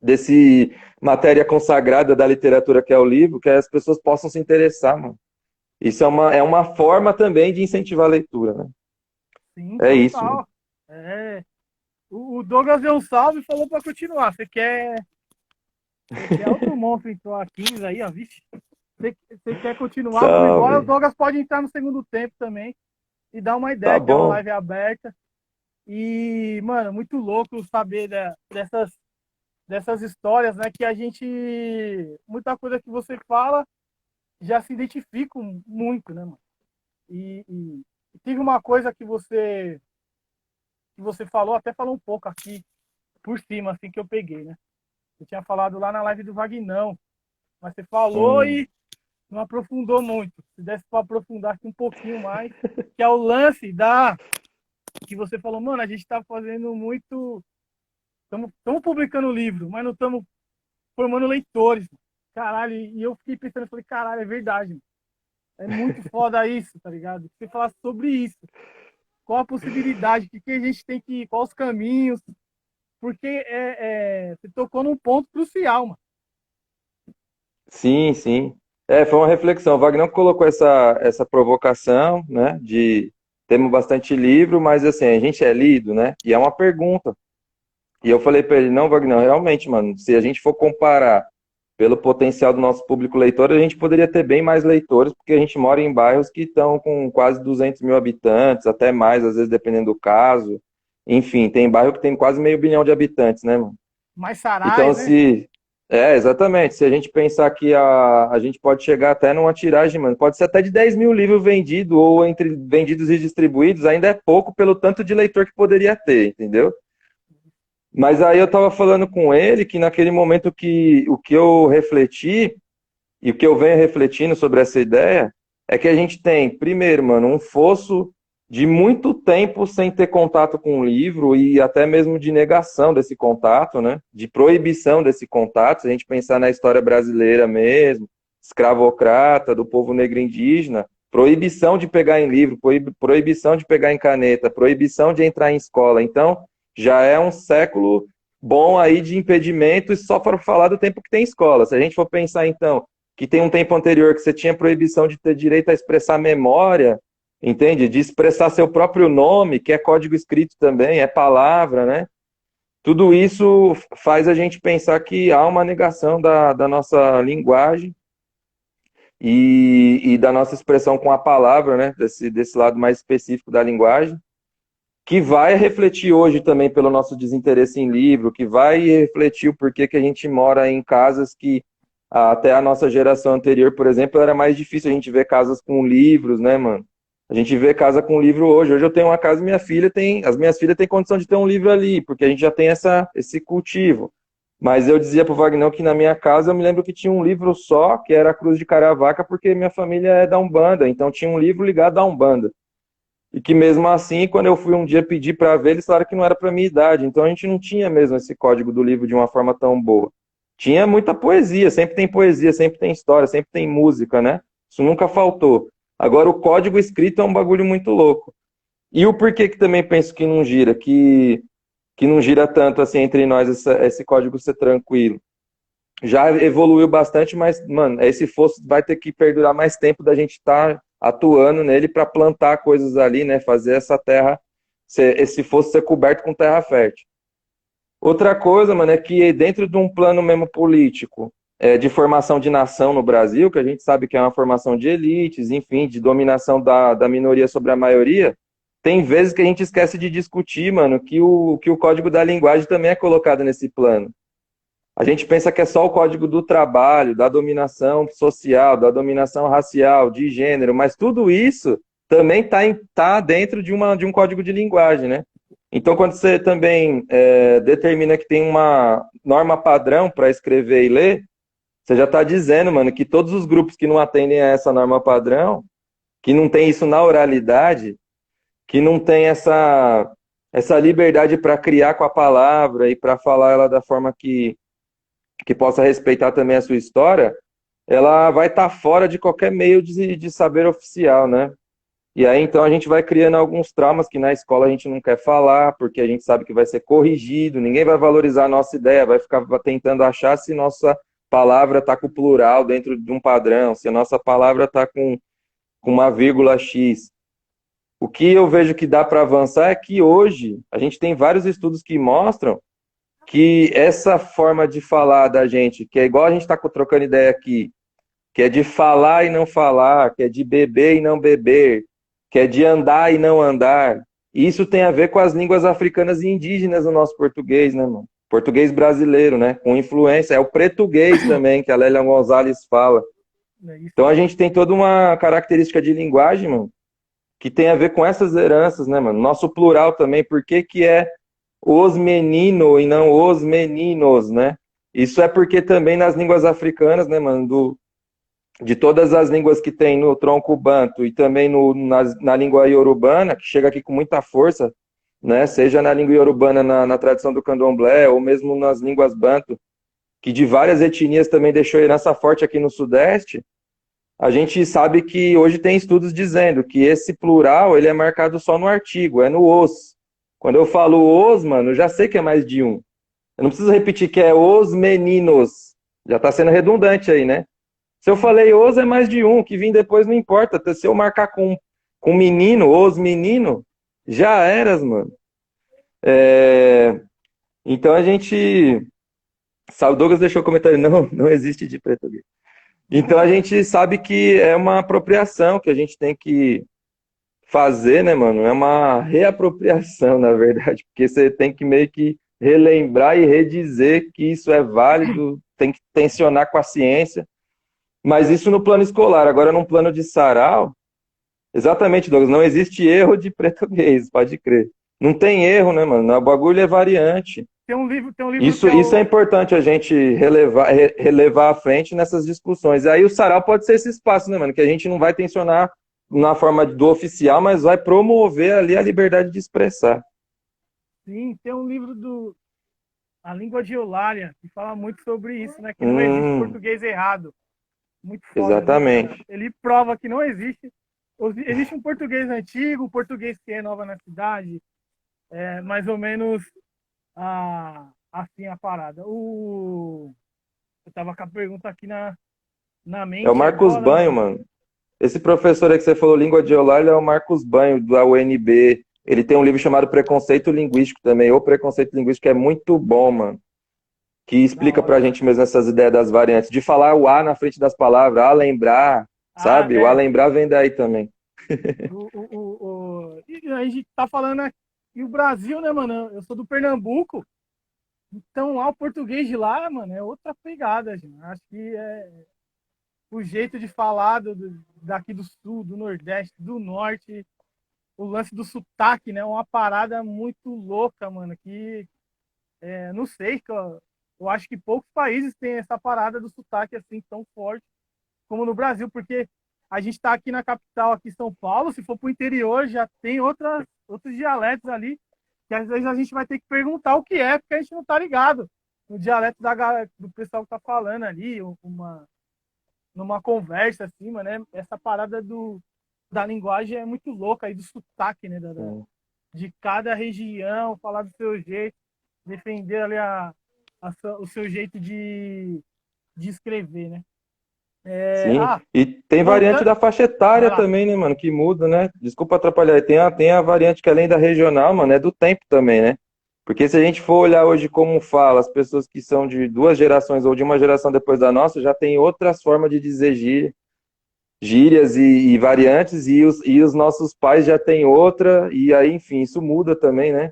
desse matéria consagrada da literatura que é o livro, que as pessoas possam se interessar, mano. Isso é uma forma também de incentivar a leitura, né? Sim, É isso, mano. total. É. O Douglas deu um salve e falou para continuar. Você quer outro monstro entrou a 15 aí, ó, vixe. Você quer continuar? Vamos embora. O Salve. Douglas pode entrar no segundo tempo também. e dar uma Tá ideia, que é uma bom. live aberta. E, mano, muito louco saber dessas histórias, né? Que a gente. Muita coisa que você fala já se identifica muito, né, mano? E tive uma coisa que você falou, até falou um pouco aqui por cima, assim, que eu peguei, né? Você tinha falado lá na live do Vagnão, mas você falou Hum. e não aprofundou muito. Se desse para aprofundar aqui um pouquinho mais, que é o lance da que você falou, mano, a gente está fazendo muito. Estamos publicando livro, mas não estamos formando leitores. Caralho, e eu fiquei pensando, eu falei, caralho, é verdade. Mano. É muito foda isso, tá ligado? Você falar sobre isso. Qual a possibilidade, que a gente tem que ir, quais os caminhos, porque você tocou num ponto crucial, mano. Sim, sim. É, foi uma reflexão. O Wagner colocou essa provocação, né, de temos bastante livro, mas assim, a gente é lido, né? E é uma pergunta. E eu falei para ele, não, Wagner, realmente, mano, se a gente for comparar pelo potencial do nosso público leitor, a gente poderia ter bem mais leitores, porque a gente mora em bairros que estão com quase 200 mil habitantes, até mais, às vezes dependendo do caso. Enfim, tem bairro que tem quase meio bilhão de habitantes, né, mano? Mais Então, Sarais, né? se. É, exatamente. Se a gente pensar que a gente pode chegar até numa tiragem, mano, pode ser até de 10 mil livros vendidos, ou entre vendidos e distribuídos, ainda é pouco pelo tanto de leitor que poderia ter, entendeu? Mas aí eu tava falando com ele que naquele momento que o que eu refleti, e o que eu venho refletindo sobre essa ideia é que a gente tem, primeiro, mano, um fosso de muito tempo sem ter contato com o livro e até mesmo de negação desse contato, né? De proibição desse contato. Se a gente pensar na história brasileira mesmo, escravocrata, do povo negro indígena, proibição de pegar em livro, proibição de pegar em caneta, proibição de entrar em escola. Então, já é um século bom aí de impedimento e só para falar do tempo que tem escola. Se a gente for pensar, então, que tem um tempo anterior que você tinha proibição de ter direito a expressar memória, entende? De expressar seu próprio nome, que é código escrito também, é palavra, né? Tudo isso faz a gente pensar que há uma negação da nossa linguagem e da nossa expressão com a palavra, né? Desse lado mais específico da linguagem, que vai refletir hoje também pelo nosso desinteresse em livro, que vai refletir o porquê que a gente mora em casas que até a nossa geração anterior, por exemplo, era mais difícil a gente ver casas com livros, né, mano? A gente vê casa com livro hoje. Hoje eu tenho uma casa e as minhas filhas têm condição de ter um livro ali, porque a gente já tem esse cultivo. Mas eu dizia pro Wagner que na minha casa eu me lembro que tinha um livro só, que era a Cruz de Caravaca, porque minha família é da Umbanda, então tinha um livro ligado à Umbanda. E que mesmo assim, quando eu fui um dia pedir para ver, eles falaram que não era para minha idade. Então a gente não tinha mesmo esse código do livro de uma forma tão boa. Tinha muita poesia, sempre tem história, sempre tem música, né? Isso nunca faltou. Agora o código escrito é um bagulho muito louco. E o porquê que também penso que não gira, que não gira tanto assim entre nós esse código ser tranquilo. Já evoluiu bastante, mas, mano, esse fosso vai ter que perdurar mais tempo da gente estar atuando nele para plantar coisas ali, né? Fazer essa terra, esse fosso ser coberto com terra fértil. Outra coisa, mano, é que dentro de um plano mesmo político, de formação de nação no Brasil, que a gente sabe que é uma formação de elites, enfim, de dominação da minoria sobre a maioria, tem vezes que a gente esquece de discutir, mano, que o código da linguagem também é colocado nesse plano. A gente pensa que é só o código do trabalho, da dominação social, da dominação racial, de gênero, mas tudo isso também tá dentro de um código de linguagem, né? Então, quando você também determina que tem uma norma padrão para escrever e ler, você já está dizendo, mano, que todos os grupos que não atendem a essa norma padrão, que não tem isso na oralidade, que não tem essa liberdade para criar com a palavra e para falar ela da forma que possa respeitar também a sua história, ela vai estar fora de qualquer meio de saber oficial, né? E aí então a gente vai criando alguns traumas que na escola a gente não quer falar, porque a gente sabe que vai ser corrigido, ninguém vai valorizar a nossa ideia, vai ficar tentando achar se nossa palavra está com o plural dentro de um padrão, se a nossa palavra está com uma vírgula X. O que eu vejo que dá para avançar é que hoje a gente tem vários estudos que mostram que essa forma de falar da gente, que é igual a gente está trocando ideia aqui, que é de falar e não falar, que é de beber e não beber, que é de andar e não andar. E isso tem a ver com as línguas africanas e indígenas do nosso português, né, mano? Português brasileiro, né? Com influência. É o pretuguês também, que a Lélia Gonzalez fala. É isso Então a aí. gente tem toda uma característica de linguagem, mano, que tem a ver com essas heranças, né, mano? Nosso plural também, por que que é os meninos e não os meninos, né? Isso é porque também nas línguas africanas, né, mano, de todas as línguas que tem no tronco banto e também na língua iorubana, que chega aqui com muita força, né? Seja na língua iorubana, na tradição do candomblé, ou mesmo nas línguas banto, que de várias etnias também deixou herança forte aqui no Sudeste, a gente sabe que hoje tem estudos dizendo que esse plural ele é marcado só no artigo, é no os. Quando eu falo os, mano, eu já sei que é mais de um. Eu não preciso repetir que é os meninos. Já está sendo redundante aí, né? Se eu falei os, é mais de um. Que vim depois não importa. Se eu marcar com menino, os menino, já eras, mano. Então a gente. O Douglas deixou o comentário, não existe de português. Então a gente sabe que é uma apropriação que a gente tem que fazer, né, mano? É uma reapropriação, na verdade, porque você tem que meio que relembrar e redizer que isso é válido, tem que tensionar com a ciência, mas isso no plano escolar. Agora, num plano de sarau, exatamente, Douglas, não existe erro de português, pode crer. Não tem erro, né, mano? O bagulho é variante. Tem um livro que Isso é importante a gente relevar à frente nessas discussões. E aí o sarau pode ser esse espaço, né, mano? Que a gente não vai tensionar na forma do oficial, mas vai promover ali a liberdade de expressar. sim, tem um livro do A Língua de Eulália, que fala muito sobre isso, né? Que não existe português errado. Muito foda. Exatamente. Ele prova que não existe. Existe um português antigo, um português que é nova na cidade, mais ou menos assim a parada. Eu tava com a pergunta aqui na É o mente Marcos agora, Banho, mano. mano. Esse professor aí que você falou, língua de Eulália, é o Marcos Banho, da UNB. Ele tem um livro chamado Preconceito Linguístico também. O Preconceito Linguístico é muito bom, mano. Que Da explica pra hora. gente mesmo essas ideias das variantes. De falar o A na frente das palavras, a lembrar, Ah, sabe? O a lembrar vem daí também. E a gente tá falando aqui, e o Brasil, né, mano? Eu sou do Pernambuco, então lá o português de lá, mano, é outra pegada, gente. Acho que o jeito de falar daqui do sul, do nordeste, do norte, o lance do sotaque, né? Uma parada muito louca, mano, que não sei, eu acho que poucos países têm essa parada do sotaque assim tão forte como no Brasil, porque a gente está aqui na capital, aqui em São Paulo, se for para o interior, já tem outros dialetos ali, que às vezes a gente vai ter que perguntar o que é, porque a gente não está ligado no dialeto do pessoal que está falando ali, numa conversa acima, né? Essa parada da linguagem é muito louca aí, do sotaque, né? De cada região, falar do seu jeito, defender ali o seu jeito de escrever, né? Sim, e tem variante Voltando. da faixa Vai etária lá. também, né, mano, que muda, né? Desculpa atrapalhar. Tem a variante que além da regional, mano, é do tempo também, né? Porque se a gente for olhar hoje como fala, as pessoas que são de duas gerações ou de uma geração depois da nossa, já tem outras formas de dizer gírias e variantes, e os nossos pais já têm outra, e aí, enfim, isso muda também, né?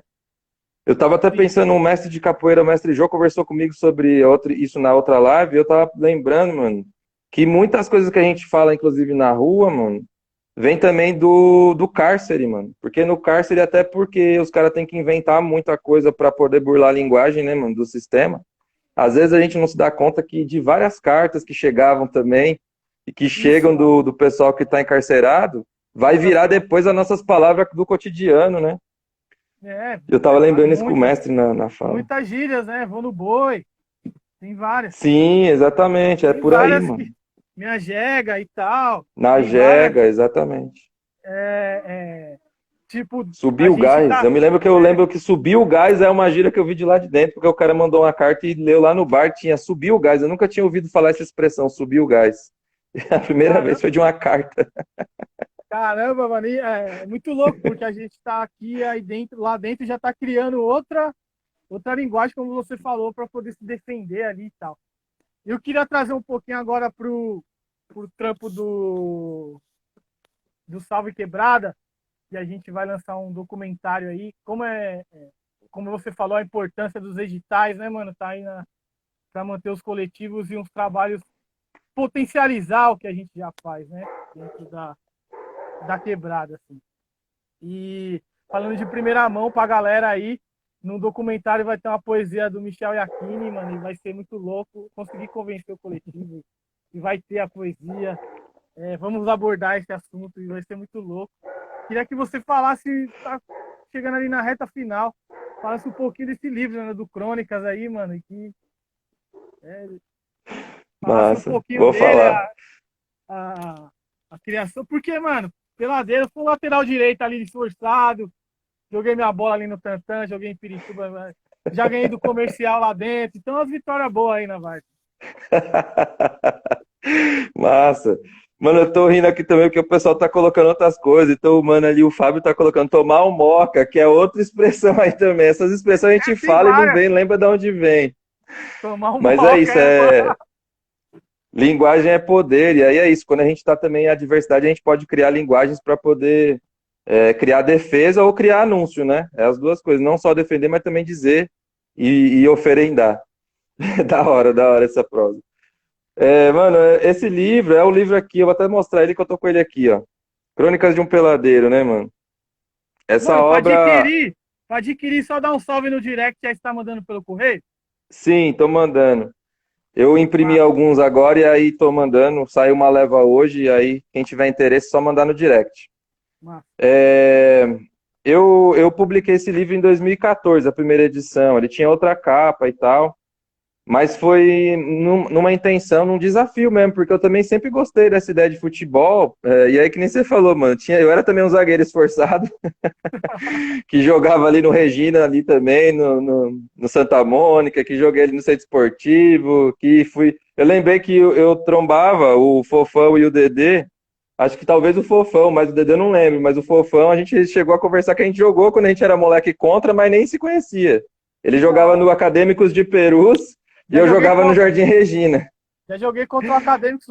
Eu tava até Sim. pensando, um mestre de capoeira, o mestre Jô, conversou comigo sobre isso na outra live, e eu tava lembrando, mano, que muitas coisas que a gente fala, inclusive na rua, mano, vem também do cárcere, mano. Porque no cárcere, até porque os caras têm que inventar muita coisa para poder burlar a linguagem, né, mano, do sistema. Às vezes a gente não se dá conta que de várias cartas que chegavam também, e que chegam Isso, do pessoal que está encarcerado, vai virar exato. depois as nossas palavras do cotidiano, né? Eu tava lembrando isso com o mestre na fala. muitas gírias, né? Vou no boi, tem várias. Sim, exatamente, é Tem por aí, várias que mano. me ajega e tal. Na Tem várias, jega, exatamente. é, é, tipo, a Subiu o gente gás. tá. Eu lembro que subiu o gás é uma gíria que eu vi de lá de dentro, porque o cara mandou uma carta e leu lá no bar, tinha subiu o gás. Eu nunca tinha ouvido falar essa expressão, subiu o gás. A primeira vez Caramba, foi de uma carta. caramba, mano, é muito louco, porque a gente tá aqui aí dentro, lá dentro já tá criando outra linguagem, como você falou, para poder se defender ali e tal. Eu queria trazer um pouquinho agora pro trampo do Salve Quebrada. e a gente vai lançar um documentário aí. Como você falou, a importância dos editais, né, mano? Tá aí para manter os coletivos e uns trabalhos potencializar o que a gente já faz, né? Dentro da quebrada, assim. E falando de primeira mão pra galera aí, no documentário vai ter uma poesia do Michel Iacchini, mano, e vai ser muito louco. Consegui convencer o coletivo e vai ter a poesia. Vamos abordar esse assunto e vai ser muito louco. Queria que você falasse, tá chegando ali na reta final, falasse um pouquinho desse livro, né, do Crônicas aí, mano, e que falasse um Massa. pouquinho Vou dele, falar. a, a criação. Porque, mano, peladeiro, fui um lateral direito ali esforçado, joguei minha bola ali no Tantã, joguei em Pirituba, já ganhei do comercial lá dentro. Então, as vitórias boas aí na Varsa. Massa. Mano, eu tô rindo aqui também porque o pessoal tá colocando outras coisas. Então, o mano ali, o Fábio tá colocando tomar um moca, que é outra expressão aí também. Essas expressões a gente Tem fala e não várias. vem, lembra de onde vem. Tomar um Mas é moca isso, linguagem é poder. E aí é isso, quando a gente tá também em adversidade, a gente pode criar linguagens para poder criar defesa ou criar anúncio, né? É as duas coisas, não só defender, mas também dizer e oferendar. Da hora essa prosa. Mano, esse livro é o livro aqui, eu vou até mostrar ele que eu tô com ele aqui, ó. Crônicas de um Peladeiro, né, mano? Essa Mano, obra, pra adquirir, só dá um salve no direct, já está mandando pelo correio. sim, tô mandando. Eu imprimi Massa, alguns agora e aí tô mandando. Saiu uma leva hoje, e aí quem tiver interesse, é só mandar no direct. massa. É, eu publiquei esse livro em 2014, a primeira edição. Ele tinha outra capa e tal. Mas foi numa intenção, num desafio mesmo, porque eu também sempre gostei dessa ideia de futebol. E aí, que nem você falou, mano, eu era também um zagueiro esforçado, que jogava ali no Regina, ali também, no Santa Mônica, que joguei ali no Centro Esportivo, que fui. Eu lembrei que eu trombava o Fofão e o Dedê, acho que talvez o Fofão, mas o Dedê eu não lembro, mas o Fofão a gente chegou a conversar que a gente jogou quando a gente era moleque contra, mas nem se conhecia. Ele Que da jogava no hora. Acadêmicos de Perus e Já eu joguei jogava no contra, Jardim Regina. já joguei contra o Acadêmicos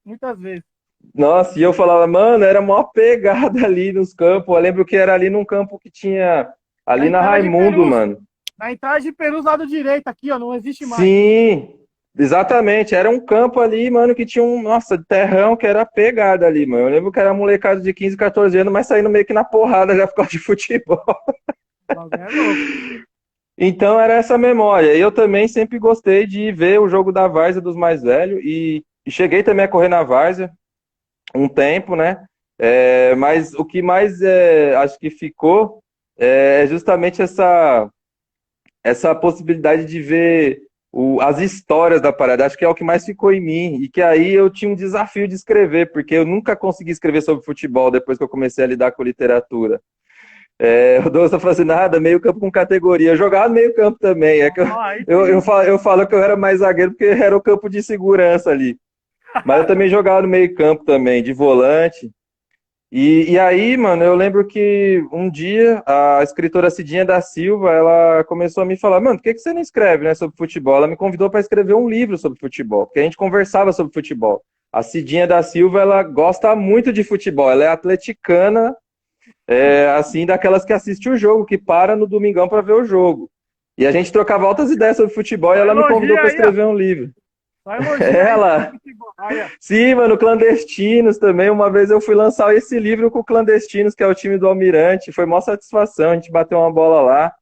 muitas vezes. Nossa, e eu falava, mano, era mó pegada ali nos campos. Eu lembro que era ali num campo que tinha Na ali na entrada de Raimundo, Perus, mano. na entrada de Perus, lado direito aqui, ó, não existe mais. Sim, exatamente. Era um campo ali, mano, que tinha nossa, terrão que era pegada ali, mano. Eu lembro que era molecada de 15, 14 anos, mas saindo meio que na porrada já por causa de futebol. O bagulho é louco. Então era essa memória. E eu também sempre gostei de ver o jogo da Várzea dos mais velhos e cheguei também a correr na Várzea um tempo, né? Mas o que mais acho que ficou é justamente essa possibilidade de ver as histórias da parada. Acho que é o que mais ficou em mim. E que aí eu tinha um desafio de escrever, porque eu nunca consegui escrever sobre futebol depois que eu comecei a lidar com literatura. O Douglas tá falando assim, nada, meio campo com categoria. Eu jogava no meio campo também. É que Ó, aí sim. eu falo que eu era mais zagueiro porque era o campo de segurança ali. Mas eu também jogava no meio campo também, de volante. E aí, mano, eu lembro que um dia a escritora Cidinha da Silva, ela começou a me falar, mano, por que você não escreve, né, sobre futebol? Ela me convidou para escrever um livro sobre futebol, porque a gente conversava sobre futebol. A Cidinha da Silva, ela gosta muito de futebol, ela é atleticana, assim, daquelas que assiste o jogo, que para no domingão para ver o jogo. E a gente trocava altas ideias sobre futebol e Só ela me convidou elogia para aí, ó. escrever um livro. Só elogia aí sobre Ela, futebol. Aí, ó. sim, mano, Clandestinos também. Uma vez eu fui lançar esse livro com o Clandestinos, que é o time do Almirante. Foi mó satisfação, a gente bateu uma bola lá.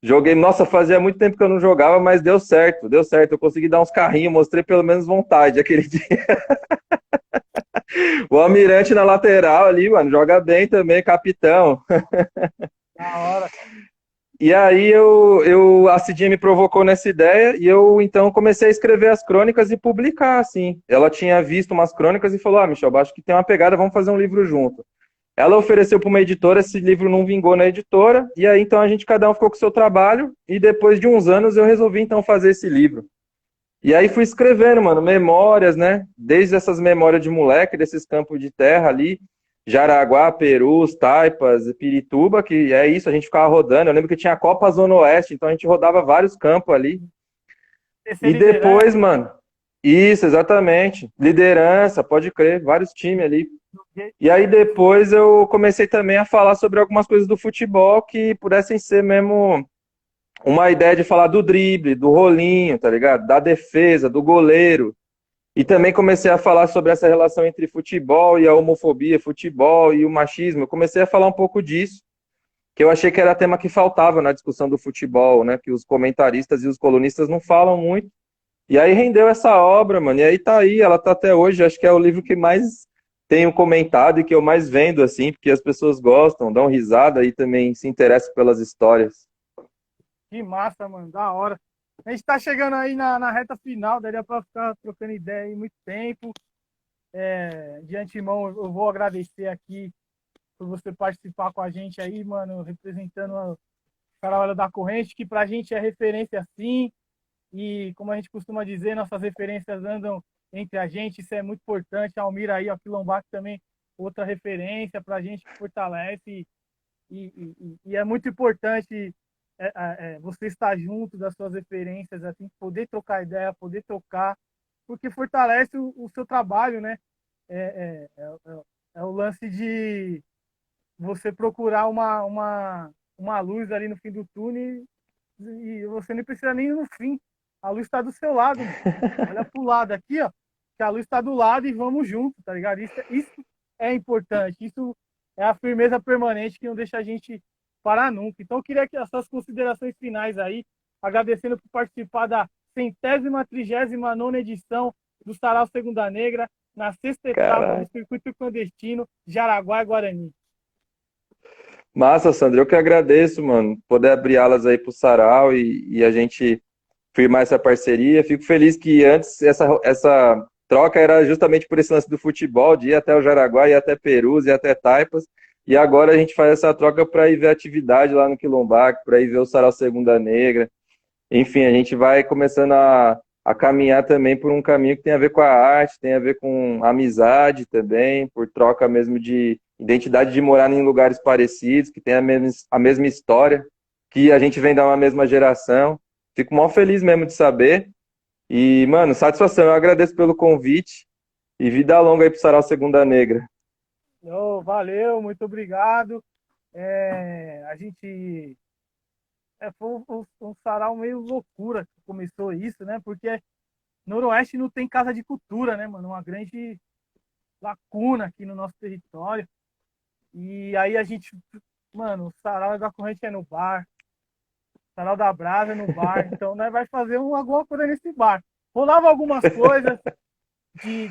Joguei, nossa, fazia muito tempo que eu não jogava, mas deu certo, deu certo. Eu consegui dar uns carrinhos, mostrei pelo menos vontade aquele dia. O Almirante na lateral ali, mano, joga bem também, capitão. Da hora. E aí a Cidinha me provocou nessa ideia e eu então comecei a escrever as crônicas e publicar, assim. Ela tinha visto umas crônicas e falou, Michel, acho que tem uma pegada, vamos fazer um livro junto. Ela ofereceu para uma editora, esse livro não vingou na editora, e aí então a gente cada um ficou com o seu trabalho, e depois de uns anos eu resolvi então fazer esse livro. E aí fui escrevendo, mano, memórias, né? Desde essas memórias de moleque, desses campos de terra ali, Jaraguá, Perus, Taipas, Pirituba, que é isso, a gente ficava rodando. Eu lembro que tinha a Copa Zona Oeste, então a gente rodava vários campos ali. Terceira E liderança. depois, mano, isso, exatamente. Liderança, pode crer, vários times ali. E aí depois eu comecei também a falar sobre algumas coisas do futebol que pudessem ser mesmo uma ideia de falar do drible, do rolinho, tá ligado? Da defesa, do goleiro. E também comecei a falar sobre essa relação entre futebol e a homofobia, futebol e o machismo. Eu comecei a falar um pouco disso, que eu achei que era tema que faltava na discussão do futebol, né? Que os comentaristas e os colunistas não falam muito. E aí rendeu essa obra, mano. E aí tá aí, ela tá até hoje. Acho que é o livro que mais tenho comentado e que eu mais vendo, assim, porque as pessoas gostam, dão risada e também se interessam pelas histórias. Que massa, mano, da hora. A gente tá chegando aí na reta final, daria pra ficar trocando ideia aí muito tempo. De antemão, eu vou agradecer aqui por você participar com a gente aí, mano, representando a Caravana da Corrente, que pra gente é referência sim, e como a gente costuma dizer, nossas referências andam entre a gente, isso é muito importante. A Almira aí, a Quilombac também, outra referência pra gente que fortalece, e é muito importante você estar junto das suas referências, assim, poder trocar ideia, poder trocar, porque fortalece o seu trabalho, né? É, é, é, é o lance de você procurar uma luz ali no fim do túnel e você nem precisa nem ir no fim. A luz está do seu lado, mano. Olha pro lado aqui, ó, que a luz está do lado e vamos junto, tá ligado? Isso é importante, isso é a firmeza permanente que não deixa a gente parar nunca. Então eu queria que as suas considerações finais aí, agradecendo por participar da 139ª edição do Sarau Segunda Negra, na sexta etapa do Caraca. circuito clandestino Jaraguá e Guarani. Massa, Sandra. Eu que agradeço, mano, poder abrir alas aí pro Sarau e a gente firmar essa parceria. Fico feliz que antes essa troca era justamente por esse lance do futebol, de ir até o Jaraguá, ir até Perus, ir até Taipas. E agora a gente faz essa troca para ir ver a atividade lá no Quilombac, para ir ver o Sarau Segunda Negra. Enfim, a gente vai começando a caminhar também por um caminho que tem a ver com a arte, tem a ver com amizade também, por troca mesmo de identidade de morar em lugares parecidos, que tem a mesma história, que a gente vem da uma mesma geração. Fico mal feliz mesmo de saber. E, mano, satisfação. Eu agradeço pelo convite e vida longa aí pro Sarau Segunda Negra. Oh, valeu, muito obrigado. A gente foi um sarau meio loucura que começou isso, né? Porque Noroeste não tem casa de cultura, né, mano? Uma grande lacuna aqui no nosso território. E aí a gente, mano, o sarau da corrente é no bar, o sarau da brasa é no bar, então nós vai fazer alguma coisa nesse bar. Rolava algumas coisas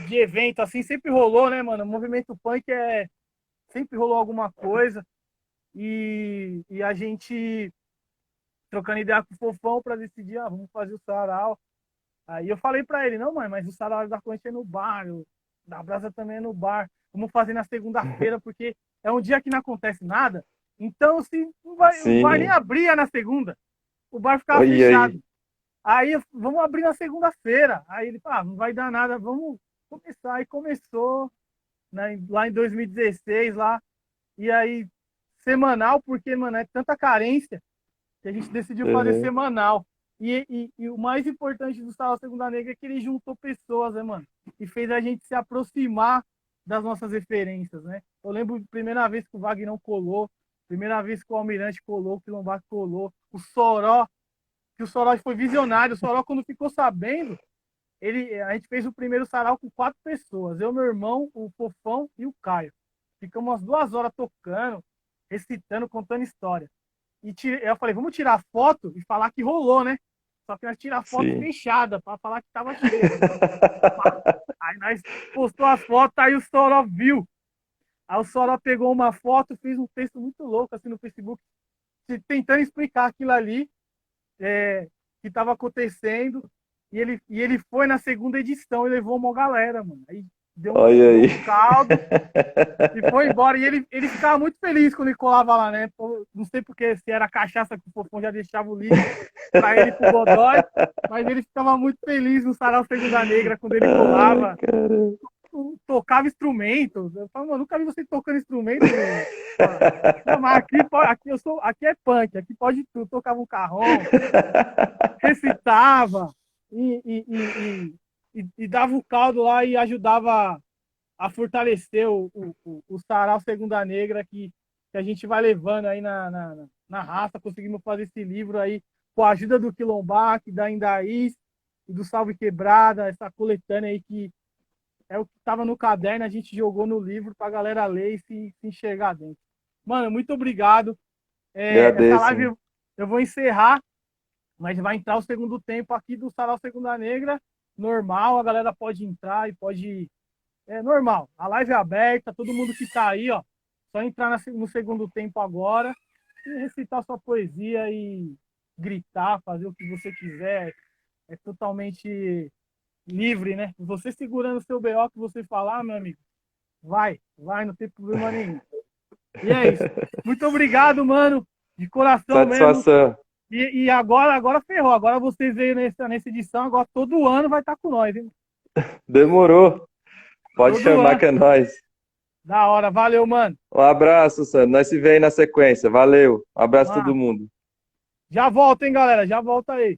de evento, assim, sempre rolou, né, mano? O movimento punk sempre rolou alguma coisa. E a gente trocando ideia com o Fofão para decidir, vamos fazer o sarau. Aí eu falei para ele, não, mãe, mas o sarau da corrente é no bar, o da brasa também é no bar. Vamos fazer na segunda-feira, porque é um dia que não acontece nada. Então, se não vai nem Sim. abrir na segunda, o bar ficava Oi, aí. fechado. Aí vamos abrir na segunda-feira. Aí ele, não vai dar nada, vamos começar. Aí começou, né, lá em 2016, lá. E aí, semanal, porque, mano, é tanta carência que a gente decidiu fazer Uhum. semanal. E o mais importante do Sarau Segunda Negra é que ele juntou pessoas, né, mano? E fez a gente se aproximar das nossas referências, né? Eu lembro a primeira vez que o Wagner colou, primeira vez que o Almirante colou, o Quilombac colou, o Soró, que o Soró foi visionário. O Soró, quando ficou sabendo, a gente fez o primeiro sarau com 4 pessoas. Eu, meu irmão, o Fofão e o Caio. Ficamos umas 2 horas tocando, recitando, contando história. Eu falei, vamos tirar foto e falar que rolou, né? Só que nós tiramos foto Sim. fechada para falar que tava cheio. Aí nós postou as fotos, aí o Soró viu. Aí o Soró pegou uma foto, fez um texto muito louco assim no Facebook, tentando explicar aquilo ali que estava acontecendo. E ele foi na segunda edição e levou uma galera, mano. Aí Olha deu aí. um caldo e foi embora. E ele ficava muito feliz quando ele colava lá, né? Não sei porque, se era a cachaça que o Fofão já deixava o livro para ele e pro Godoy, mas ele ficava muito feliz no Sarau Segunda Negra quando ele Ai, colava, cara. tocava instrumento. Eu falo, mano, nunca vi você tocando instrumento. Não, mas aqui é punk, aqui pode tudo. Tocava um carrom, recitava e dava o caldo lá e ajudava a fortalecer o Sarau Segunda Negra que a gente vai levando aí na raça. Conseguimos fazer esse livro aí com a ajuda do Quilombac, da Indaís e do Salve Quebrada, essa coletânea aí que é o que estava no caderno, a gente jogou no livro para a galera ler e se enxergar dentro. Mano, muito obrigado. Essa Agradeço, live mano. eu vou encerrar, mas vai entrar o segundo tempo aqui do Sarau Segunda Negra, normal, a galera pode entrar e pode... É normal, a live é aberta, todo mundo que tá aí, ó, só entrar no segundo tempo agora e recitar sua poesia e gritar, fazer o que você quiser, é totalmente livre, né? Você segurando o seu BO que você falar, meu amigo, vai, não tem problema nenhum. E é isso. Muito obrigado, mano, de coração mesmo. Satisfação. E agora ferrou. Agora vocês veio nessa edição, agora todo ano vai estar com nós, hein? Demorou. Pode Todo chamar ano. que é nóis. Da hora. Valeu, mano. Um abraço, Sandro. Nós se vemos aí na sequência. Valeu. Um abraço a todo Mano. mundo. Já volta, hein, galera? Já volta aí.